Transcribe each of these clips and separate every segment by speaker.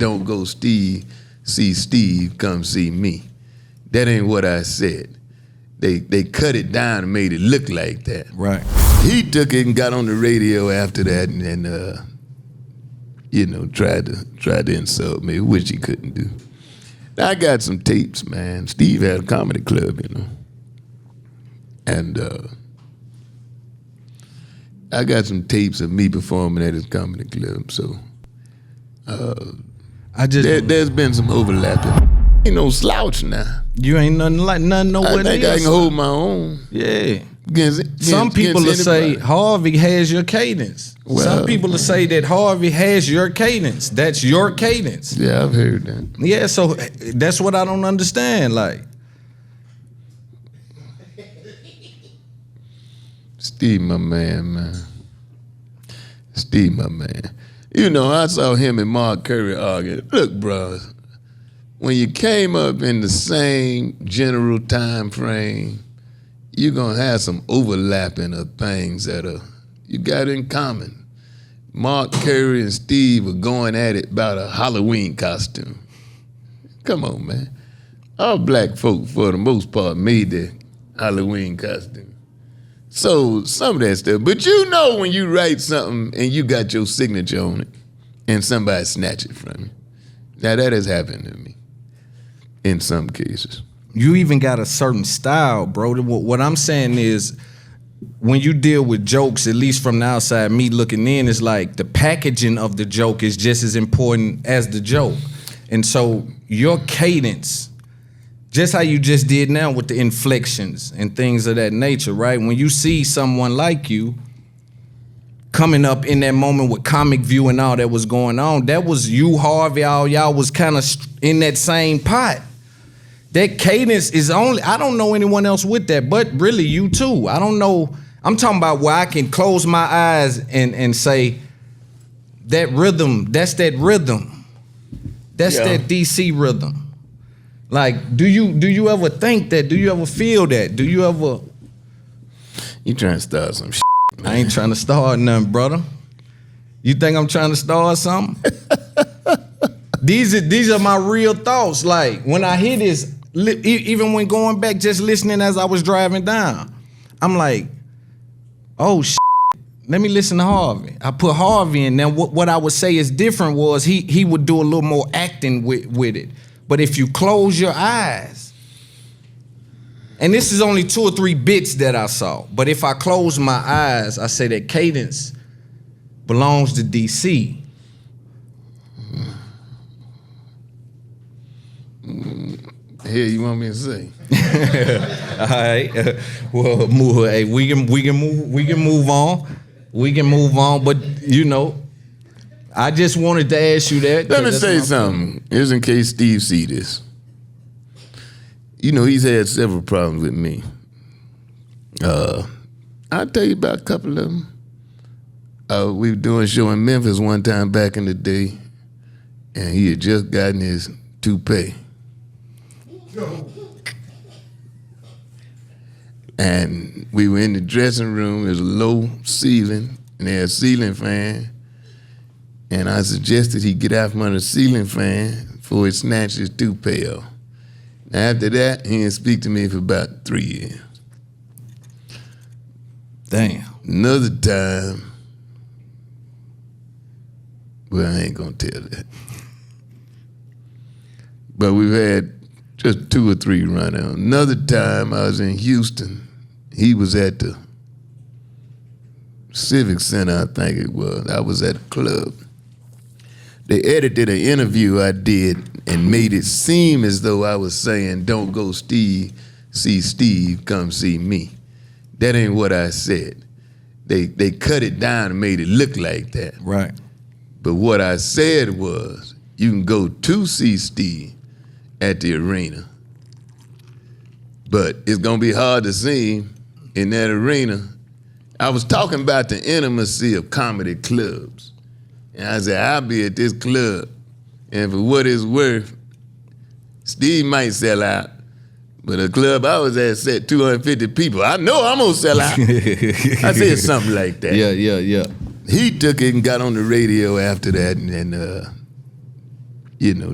Speaker 1: don't go see Steve, come see me. That ain't what I said. They cut it down and made it look like that.
Speaker 2: Right.
Speaker 1: He took it and got on the radio after that and tried to insult me, which he couldn't do. I got some tapes, man. Steve had a comedy club, and I got some tapes of me performing at his comedy club. So there's been some overlapping. Ain't no slouch now.
Speaker 2: You ain't nothing nowhere.
Speaker 1: I think I can hold my own.
Speaker 2: Yeah. Some people will say Harvey has your cadence.
Speaker 1: Well,
Speaker 2: some people will say that Harvey has your cadence. That's your cadence.
Speaker 1: Yeah, I've heard that.
Speaker 2: Yeah, so that's what I don't understand. Like,
Speaker 1: Steve, my man. Steve, my man. I saw him and Mark Curry arguing. Look, bro, when you came up in the same general time frame, you're going to have some overlapping of things that you got in common. Mark Curry and Steve were going at it about a Halloween costume. Come on, man. All black folk, for the most part, made their Halloween costume. So some of that stuff. But when you write something and you got your signature on it and somebody snatch it from you. Now, that has happened to me in some cases.
Speaker 2: You even got a certain style, bro. What I'm saying is, when you deal with jokes, at least from the outside, me looking in, it's like the packaging of the joke is just as important as the joke. And so your cadence, just how you just did now with the inflections and things of that nature, right? When you see someone like you coming up in that moment with comic view and all that was going on, that was you, Harvey, all y'all was kind of in that same pot. That cadence is I don't know anyone else with that, but really you too. I don't know. I'm talking about where I can close my eyes and say, that rhythm, that's that rhythm. That's that D.C. rhythm. Like, do you ever think that? Do you ever feel that? Do you ever?
Speaker 1: You trying to start some shit, man.
Speaker 2: I ain't trying to start nothing, brother. You think I'm trying to start something? These are my real thoughts. Like, when I hear this, even when going back, just listening as I was driving down, I'm like, oh, shit. Let me listen to Harvey. I put Harvey in. Now, what I would say is different was he would do a little more acting with it. But if you close your eyes, and this is only 2 or 3 bits that I saw, but if I close my eyes, I say that Cadence belongs to D.C.
Speaker 1: Here, you want me to say?
Speaker 2: All right. Well, hey, we can move on. We can move on, but I just wanted to ask you that.
Speaker 1: Let me say something. Here's in case Steve see this. He's had several problems with me. I'll tell you about a couple of them. We were doing a show in Memphis one time back in the day, and he had just gotten his toupee. And we were in the dressing room. There's a low ceiling, and they had a ceiling fan. And I suggested he get out from under the ceiling fan before he snatched his toupee off. After that, he didn't speak to me for about 3 years.
Speaker 2: Damn.
Speaker 1: Another time, well, I ain't gonna tell that. But we've had just 2 or 3 run-outs. Another time, I was in Houston. He was at the Civic Center, I think it was. I was at a club. They edited an interview I did and made it seem as though I was saying, don't go see Steve, come see me. That ain't what I said. They cut it down and made it look like that.
Speaker 2: Right.
Speaker 1: But what I said was, you can go to see Steve at the arena, but it's gonna be hard to see him in that arena. I was talking about the intimacy of comedy clubs. And I said, I'll be at this club, and for what it's worth, Steve might sell out, but the club I was at said 250 people. I know I'm gonna sell out. I said something like that.
Speaker 2: Yeah.
Speaker 1: He took it and got on the radio after that, and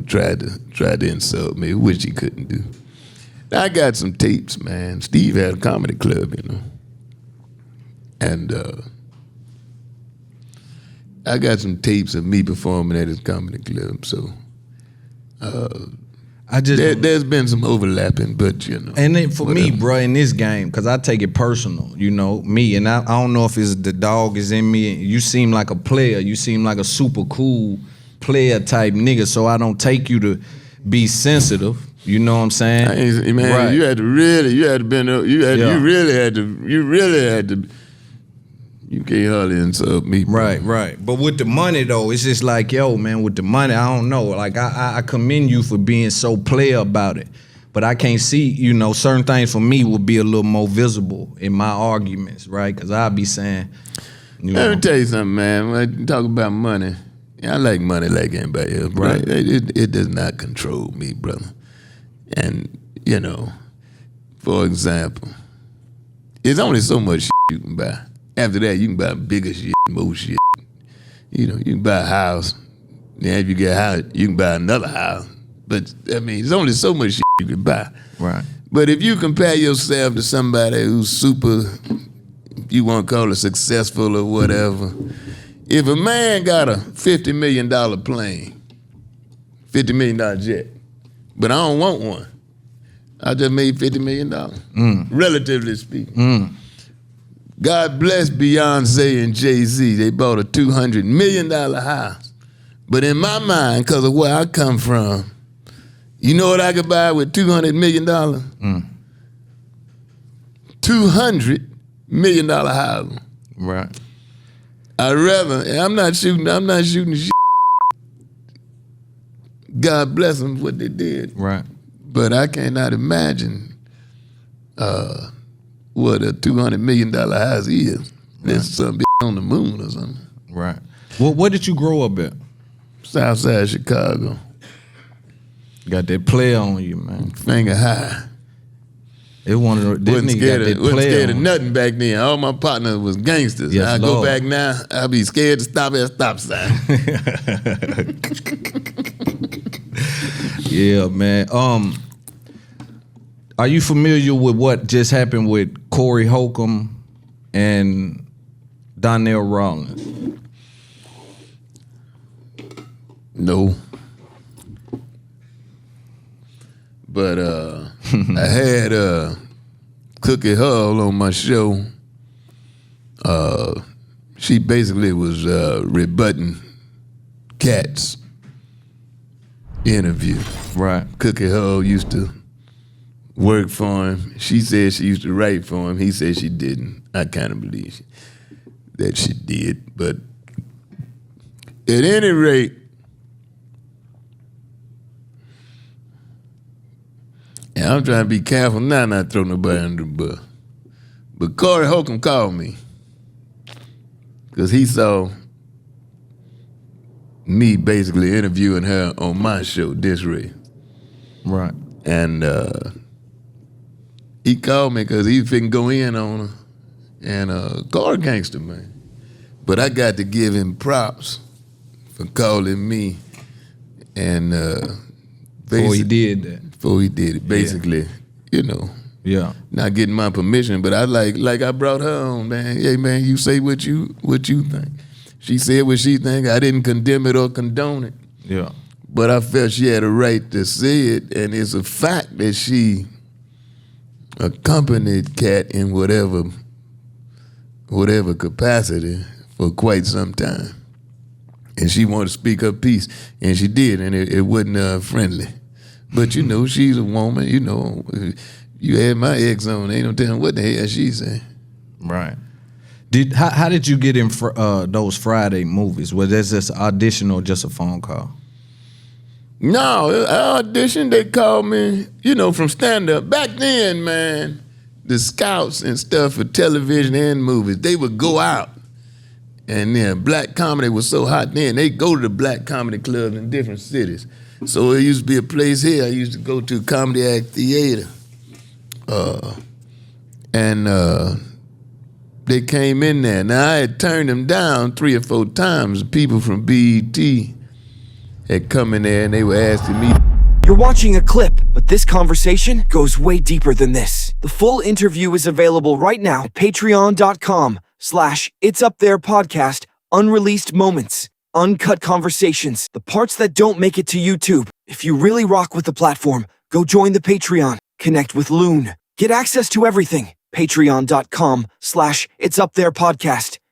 Speaker 1: tried to insult me, which he couldn't do. I got some tapes, man. Steve had a comedy club, and I got some tapes of me performing at his comedy club. So there's been some overlapping, but
Speaker 2: And then for me, bro, in this game, because I take it personal, me, and I don't know if it's the dog is in me. You seem like a player. You seem like a super cool player type nigga. So I don't take you to be sensitive. You know what I'm saying?
Speaker 1: Man, right. You really had to. You can't hardly insult me. Bro.
Speaker 2: Right. But with the money though, it's just like, yo, man, with the money, I don't know. Like I commend you for being so player about it. But I can't see, certain things for me would be a little more visible in my arguments, right? Because I'll be saying,
Speaker 1: Let me tell you something, man. When I talk about money, I like money like anybody else, right? It does not control me, brother. And, for example, it's only so much shit you can buy. After that, you can buy bigger shit, more shit. You can buy a house. Then if you get a house, you can buy another house. But, there's only so much shit you can buy.
Speaker 2: Right.
Speaker 1: But if you compare yourself to somebody who's super, if you want to call it successful or whatever, if a man got a $50 million plane, $50 million jet, but I don't want one, I just made $50 million, relatively speaking. God bless Beyonce and Jay-Z. They bought a $200 million house. But in my mind, because of where I come from, you know what I could buy with $200 million? $200 million house.
Speaker 2: Right.
Speaker 1: I'd rather, and I'm not shooting shit. God bless them what they did.
Speaker 2: Right.
Speaker 1: But I cannot imagine what a $200 million house is. There's some on the moon or something.
Speaker 2: Right. Well, where did you grow up at?
Speaker 1: Southside Chicago.
Speaker 2: Got that play on you, man.
Speaker 1: Finger high.
Speaker 2: It wasn't
Speaker 1: scared of nothing back then. All my partners was gangsters.
Speaker 2: Yes,
Speaker 1: I
Speaker 2: Lord.
Speaker 1: go back now, I'll be scared to stop at a stop sign.
Speaker 2: Yeah, man. Are you familiar with what just happened with Corey Holcomb and Donnell Rawlings?
Speaker 1: No. But I had Cookie Hull on my show. She basically was rebutting Cat's interview.
Speaker 2: Right.
Speaker 1: Cookie Hull used to work for him. She said she used to write for him. He said she didn't. I kind of believe that she did. But at any rate, and I'm trying to be careful now not throw nobody under the bus. But Corey Holcomb called me because he saw me basically interviewing her on my show, Disray.
Speaker 2: Right.
Speaker 1: And he called me because he was finna go in on her. And Corey gangster, man. But I got to give him props for calling me. And
Speaker 2: before he did that.
Speaker 1: Before he did it, basically,
Speaker 2: Yeah.
Speaker 1: not getting my permission. But I like I brought her on, man. Hey, man, you say what you think. She said what she think. I didn't condemn it or condone it.
Speaker 2: Yeah.
Speaker 1: But I felt she had a right to say it, and it's a fact that she accompanied Cat in whatever capacity for quite some time. And she wanted to speak her piece, and she did, and it wasn't friendly. But she's a woman. You had my ex on, ain't no telling what the hell she said.
Speaker 2: Right. How did you get in those Friday movies? Was that just an audition or just a phone call?
Speaker 1: No, I auditioned. They called me, from stand-up. Back then, man, the scouts and stuff for television and movies, they would go out. And then black comedy was so hot then, they'd go to the black comedy clubs in different cities. So it used to be a place here I used to go to, Comedy Act Theater. And they came in there. Now, I had turned them down 3 or 4 times, people from BET. had come in there and they were asking me.
Speaker 3: You're watching a clip, but this conversation goes way deeper than this. The full interview is available right now at patreon.com/itsuptherepodcast, unreleased moments, uncut conversations, the parts that don't make it to YouTube. If you really rock with the platform, go join the Patreon, connect with Loon, get access to everything. Patreon.com/itsuptherepodcast.